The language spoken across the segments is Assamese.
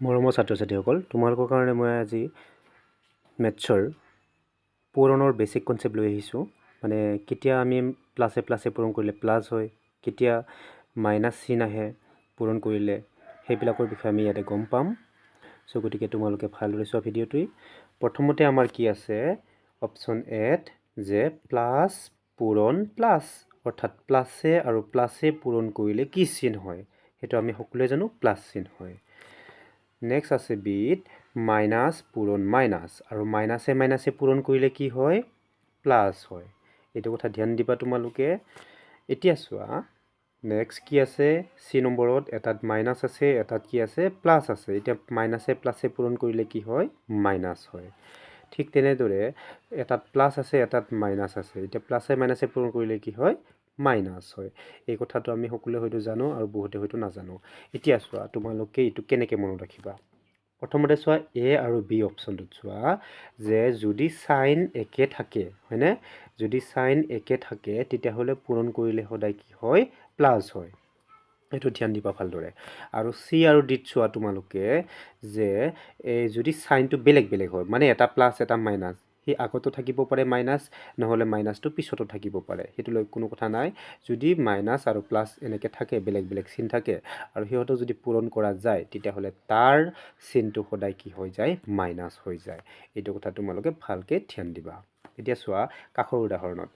মৰমৰ ছাত্ৰ ছাত্ৰীসকল তোমালোকৰ কাৰণে মই আজি মেথছৰ পূৰণৰ বেছিক কনচেপ্ট লৈ আহিছোঁ মানে কেতিয়া আমি প্লাছে পূৰণ কৰিলে প্লাছ হয় কেতিয়া মাইনাছ চিন আহে পূৰণ কৰিলে সেইবিলাকৰ বিষয়ে আমি ইয়াতে গম পাম সো গতিকে তোমালোকে ভালদৰে চোৱা ভিডিঅ'টোই প্ৰথমতে আমাৰ কি আছে অপশ্যন এত যে প্লাছ পূৰণ প্লাছ অৰ্থাৎ প্লাছে আৰু প্লাছে পূৰণ কৰিলে কি চিন হয় সেইটো আমি সকলোৱে জানো প্লাছ চিন হয় নেক্সট আছে বিট মাইনাছ পূৰণ মাইনাছ আৰু মাইনাছে পূৰণ কৰিলে কি হয় প্লাছ হয় এইটো কথা ধ্যান দিবা তোমালোকে এতিয়া চোৱা নেক্সট কি আছে সি নম্বৰত এটাত মাইনাছ আছে এটাত কি আছে প্লাছ আছে এতিয়া মাইনাছে প্লাছে পূৰণ কৰিলে কি হয় মাইনাছ হয় ঠিক তেনেদৰে এটাত প্লাছ আছে এটাত মাইনাছ আছে এতিয়া প্লাছে মাইনাছে পূৰণ কৰিলে কি হয় মাইনাছ হয় এই কথাটো আমি সকলোৱে হয়তো জানো আৰু বহুতে হয়তো নাজানো এতিয়া চোৱা তোমালোকে এইটো কেনেকৈ মনত ৰাখিবা প্ৰথমতে চোৱা এ আৰু বি অপশ্যনটোত চোৱা যে যদি সাইন একে থাকে হয়নে যদি সাইন একে থাকে তেতিয়াহ'লে পূৰণ কৰিলে সদায় কি হয় প্লাছ হয় এইটো ধ্যান দিবা ভালদৰে আৰু সি আৰু ডিত চোৱা তোমালোকে যে যদি সাইনটো বেলেগ বেলেগ হয় মানে এটা প্লাছ এটা মাইনাছ সেই আগতো থাকিব পাৰে মাইনাছ নহ'লে মাইনাছটো পিছতো থাকিব পাৰে সেইটো লৈ কোনো কথা নাই যদি মাইনাছ আৰু প্লাছ এনেকৈ থাকে বেলেগ বেলেগ চিন থাকে আৰু সিহঁতক যদি পূৰণ কৰা যায় তেতিয়াহ'লে তাৰ চিনটো সদায় কি হৈ যায় মাইনাছ হৈ যায় এইটো কথা তোমালোকে ভালকৈ ধ্যান দিবা এতিয়া চোৱা কাষৰ উদাহৰণত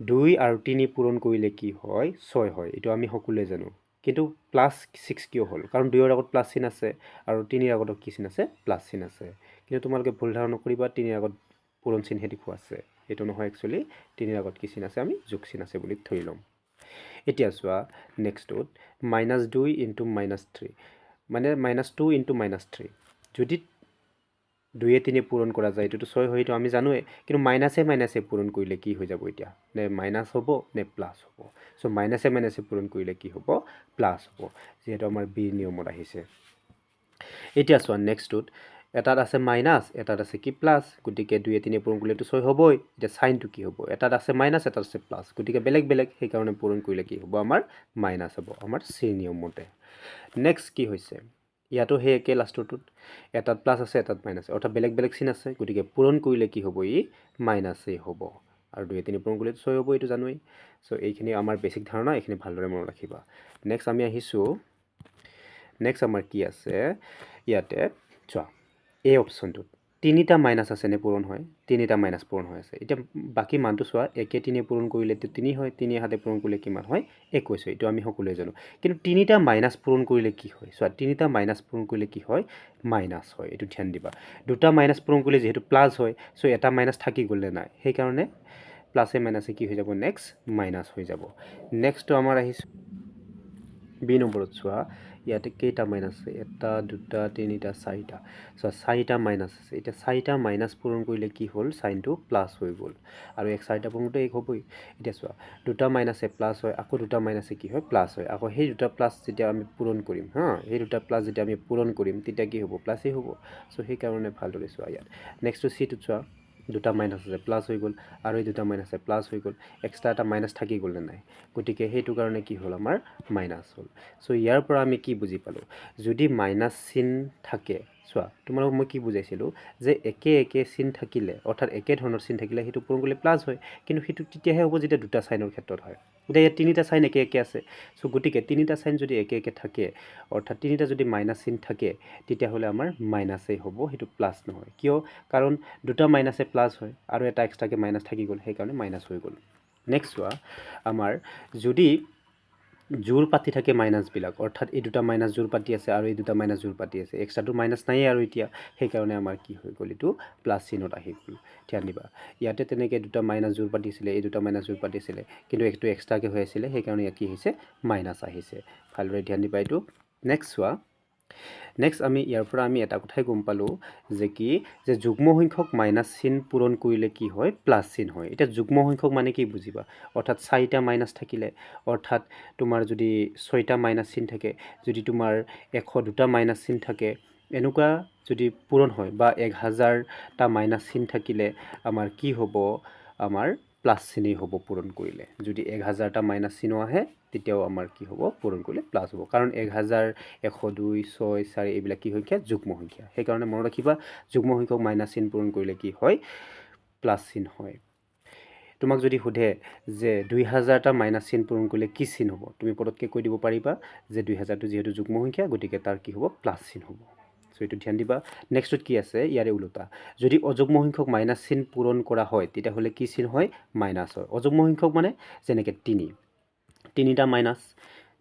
2 আৰু 3 পূৰণ কৰিলে কি হয় 6 হয় এইটো আমি সকলোৱে জানো কিন্তু +6 কিয় হ'ল কাৰণ 2 ৰ আগত প্লাছ চিন আছে আৰু 3 ৰ আগত কি চিন আছে প্লাছ চিন আছে কিন্তু তোমালোকে ভুল ধাৰণা কৰিবা 3 ৰ আগত পূৰণ চিনহে দেখুৱা আছে এইটো নহয় একচুৱেলি 3 ৰ আগত কি চিন আছে আমি যোগ চিন আছে বুলি ধৰি ল'ম এতিয়া চোৱা নেক্সটটোত -2 * -3 মানে -2 * -3 যদি 2 য়ে 3 পূৰণ কৰা যায় এইটোতো 6 হয় এইটো আমি জানোৱে কিন্তু মাইনাছে পূৰণ কৰিলে কি হৈ যাব এতিয়া নে মাইনাছ হ'ব নে প্লাছ হ'ব সো মাইনাছে পূৰণ কৰিলে কি হ'ব প্লাছ হ'ব যেহেতু আমাৰ বি নিয়মত আহিছে এতিয়া চোৱা নেক্সটটোত এটাত আছে মাইনাছ এটাত আছে কি প্লাছ গতিকে 2 য়ে 3 পূৰণ কৰিলেতো 6 হ'বই এতিয়া সাইনটো কি হ'ব এটাত আছে মাইনাছ এটাত আছে প্লাছ গতিকে বেলেগ বেলেগ সেইকাৰণে পূৰণ কৰিলে কি হ'ব আমাৰ মাইনাছ হ'ব আমাৰ চি নিয়ম মতে নেক্সট কি হৈছে ইয়াতো সেই একে লাষ্টৰটোত এটাত প্লাছ আছে এটাত মাইনাছ অৰ্থাৎ বেলেগ বেলেগ চিন আছে গতিকে পূৰণ কৰিলে কি হ'ব ই মাইনাছেই হ'ব আৰু 2 য়ে 3 পূৰণ কৰিলে 6 হ'ব এইটো জানোৱেই সো এইখিনি আমাৰ বেছিক ধাৰণা এইখিনি ভালদৰে মনত ৰাখিবা নেক্সট আমি আহিছোঁ নেক্সট আমাৰ কি আছে ইয়াতে চোৱা এই অপশ্যনটোত 3টা মাইনাছ আছে নে পূৰণ হয় 3টা মাইনাছ পূৰণ হৈ আছে এতিয়া বাকী মানটো চোৱা একে 3 পূৰণ কৰিলেতো 3 হয় 3 হাতে পূৰণ কৰিলে কিমান হয় 21 হয় এইটো আমি সকলোৱে জানো কিন্তু 3টা মাইনাছ পূৰণ কৰিলে কি হয় চোৱা 3টা মাইনাছ পূৰণ কৰিলে কি হয় মাইনাছ হয় এইটো ধ্যান দিবা দুটা মাইনাছ পূৰণ কৰিলে যিহেতু প্লাছ হয় সো এটা মাইনাছ থাকি গ'লে নাই সেইকাৰণে প্লাছে মাইনাছে কি হৈ যাব নেক্সট মাইনাছ হৈ যাব নেক্সটটো আমাৰ আহিছে বি নম্বৰত চোৱা ইয়াতে কেইটা মাইনাছ আছে 1 2 3 4টা চোৱা 4টা মাইনাছ আছে এতিয়া 4টা মাইনাছ পূৰণ কৰিলে কি হ'ল সাইনটো প্লাছ হৈ গ'ল আৰু 4টা পূৰণটো 1 হ'বই এতিয়া চোৱা দুটা মাইনাছে প্লাছ হয় আকৌ দুটা মাইনাছে কি হয় প্লাছ হয় আকৌ সেই দুটা প্লাছ যেতিয়া আমি পূৰণ কৰিম সেই দুটা প্লাছ যেতিয়া আমি পূৰণ কৰিম তেতিয়া কি হ'ব প্লাছেই হ'ব সো সেইকাৰণে ভালদৰে চোৱা ইয়াত নেক্সটটো চিটোত চোৱা দুটা মাইনাছ আছে প্লাছ হৈ গ'ল আৰু এই দুটা মাইনাছে প্লাছ হৈ গ'ল এক্সট্ৰা এটা মাইনাছ থাকি গ'ল নে নাই গতিকে সেইটো কাৰণে কি হ'ল আমাৰ মাইনাছ হ'ল সো ইয়াৰ পৰা আমি কি বুজি পালোঁ যদি মাইনাছ চিন থাকে চোৱা তোমালোকক মই কি বুজাইছিলোঁ যে একে চিন থাকিলে অৰ্থাৎ একে ধৰণৰ চিন থাকিলে সেইটো পূৰণ কৰিলে প্লাছ হয় কিন্তু সেইটো তেতিয়াহে হ'ব যেতিয়া দুটা সাইনৰ ক্ষেত্ৰত হয় এতিয়া ইয়াত 3টা সাইন একে আছে সো গতিকে 3টা সাইন যদি একে থাকে অৰ্থাৎ 3টা যদি মাইনাছ চিন থাকে তেতিয়াহ'লে আমাৰ মাইনাছেই হ'ব সেইটো প্লাছ নহয় কিয় কাৰণ দুটা মাইনাছে প্লাছ হয় আৰু এটা এক্সট্ৰাকৈ মাইনাছ থাকি গ'ল সেইকাৰণে মাইনাছ হৈ গ'ল নেক্সট চোৱা আমাৰ যদি জোৰ পাতি থাকে মাইনাছবিলাক অৰ্থাৎ এই দুটা মাইনাছ জোৰ পাতি আছে আৰু এই দুটা মাইনাছ জোৰ পাতি আছে এক্সট্ৰাটো মাইনাছ নায়েই আৰু এতিয়া সেইকাৰণে আমাৰ কি হৈ গ'ল এইটো প্লাছ চিনত আহি গ'ল ধ্যান দিবা ইয়াতে তেনেকৈ দুটা মাইনাছ জোৰ পাতিছিলে এই দুটা মাইনাছ জোৰ পাতিছিলে কিন্তু এইটো এক্সট্ৰাকৈ হৈ আছিলে সেইকাৰণে ইয়াত কি হৈছে মাইনাছ আহিছে ভালদৰে ধ্যান দিবা এইটো নেক্সট চোৱা নেক্সট আমি ইয়াৰ পৰা আমি এটা কথাই গম পালোঁ যে কি যে যুগ্ম সংখ্যক মাইনাছ চিন পূৰণ কৰিলে কি হয় প্লাছ চিন হয় এতিয়া যুগ্ম সংখ্যক মানে কি বুজিবা অৰ্থাৎ 4টা মাইনাছ থাকিলে অৰ্থাৎ তোমাৰ যদি 6টা মাইনাছ চিন থাকে যদি তোমাৰ 102টা মাইনাছ চিন থাকে এনেকুৱা যদি পূৰণ হয় বা 1000টা মাইনাছ চিন থাকিলে আমাৰ কি হ'ব আমাৰ প্লাছ চিনেই হ'ব পূৰণ কৰিলে যদি 1000টা মাইনাছ চিনো আহে তেতিয়াও আমাৰ কি হ'ব পূৰণ কৰিলে প্লাছ হ'ব কাৰণ 1000 102 6 4 এইবিলাক কি সংখ্যা যুগ্ম সংখ্যা সেইকাৰণে মনত ৰাখিবা যুগ্ম সংখ্যক মাইনাছ চিন পূৰণ কৰিলে কি হয় প্লাছ চিন হয় তোমাক যদি সোধে যে 2000টা মাইনাছ চিন পূৰণ কৰিলে কি চিন হ'ব তুমি পটককৈ কৈ দিব পাৰিবা যে 2000টো যিহেতু যুগ্ম সংখ্যা গতিকে তাৰ কি হ'ব প্লাছ চিন হ'ব সো এইটো ধ্যান দিবা নেক্সটত কি আছে ইয়াৰে উল্টা যদি অযুগ্ম সংখ্যক মাইনাছ চিন পূৰণ কৰা হয় তেতিয়াহ'লে কি চিন হয় মাইনাছ হয় অযুগ্ম সংখ্যক মানে যেনেকৈ 3টা মাইনাছ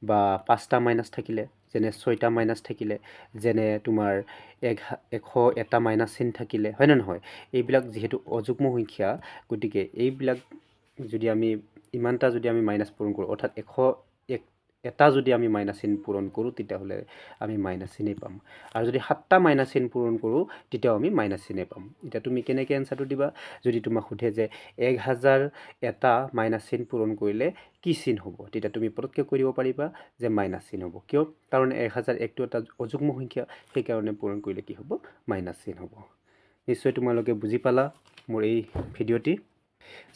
বা 5টা মাইনাছ থাকিলে যেনে 6টা মাইনাছ থাকিলে যেনে তোমাৰ 101টা মাইনাছ চিন থাকিলে হয় নে নহয় এইবিলাক যিহেতু অযুগ্ম সংখ্যা গতিকে এইবিলাক যদি আমি ইমানটা যদি আমি মাইনাছ পূৰণ কৰোঁ অৰ্থাৎ 101টা যদি আমি মাইনাছ চিন পূৰণ কৰোঁ তেতিয়াহ'লে আমি মাইনাছ চিনেই পাম আৰু যদি 7টা মাইনাছ চিন পূৰণ কৰোঁ তেতিয়াও আমি মাইনাছ চিনেই পাম এতিয়া তুমি কেনেকৈ এনচাৰটো দিবা যদি তোমাক সোধে যে 1001টা মাইনাছ চিন পূৰণ কৰিলে কি চিন হ'ব তেতিয়া তুমি পটককৈ কৈ দিব পাৰিবা যে মাইনাছ চিন হ'ব কিয় কাৰণ 1001টো এটা অযুগ্ম সংখ্যা সেইকাৰণে পূৰণ কৰিলে কি হ'ব মাইনাছ চিন হ'ব নিশ্চয় তোমালোকে বুজি পালা মোৰ এই ভিডিঅ'টি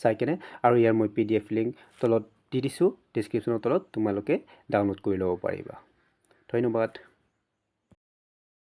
চাই কেনে আৰু ইয়াৰ মই PDF লিংক তলত দি দিছোঁ ডেছক্ৰিপশ্যনৰ তলত তোমালোকে ডাউনলোড কৰি ল'ব পাৰিবা ধন্যবাদ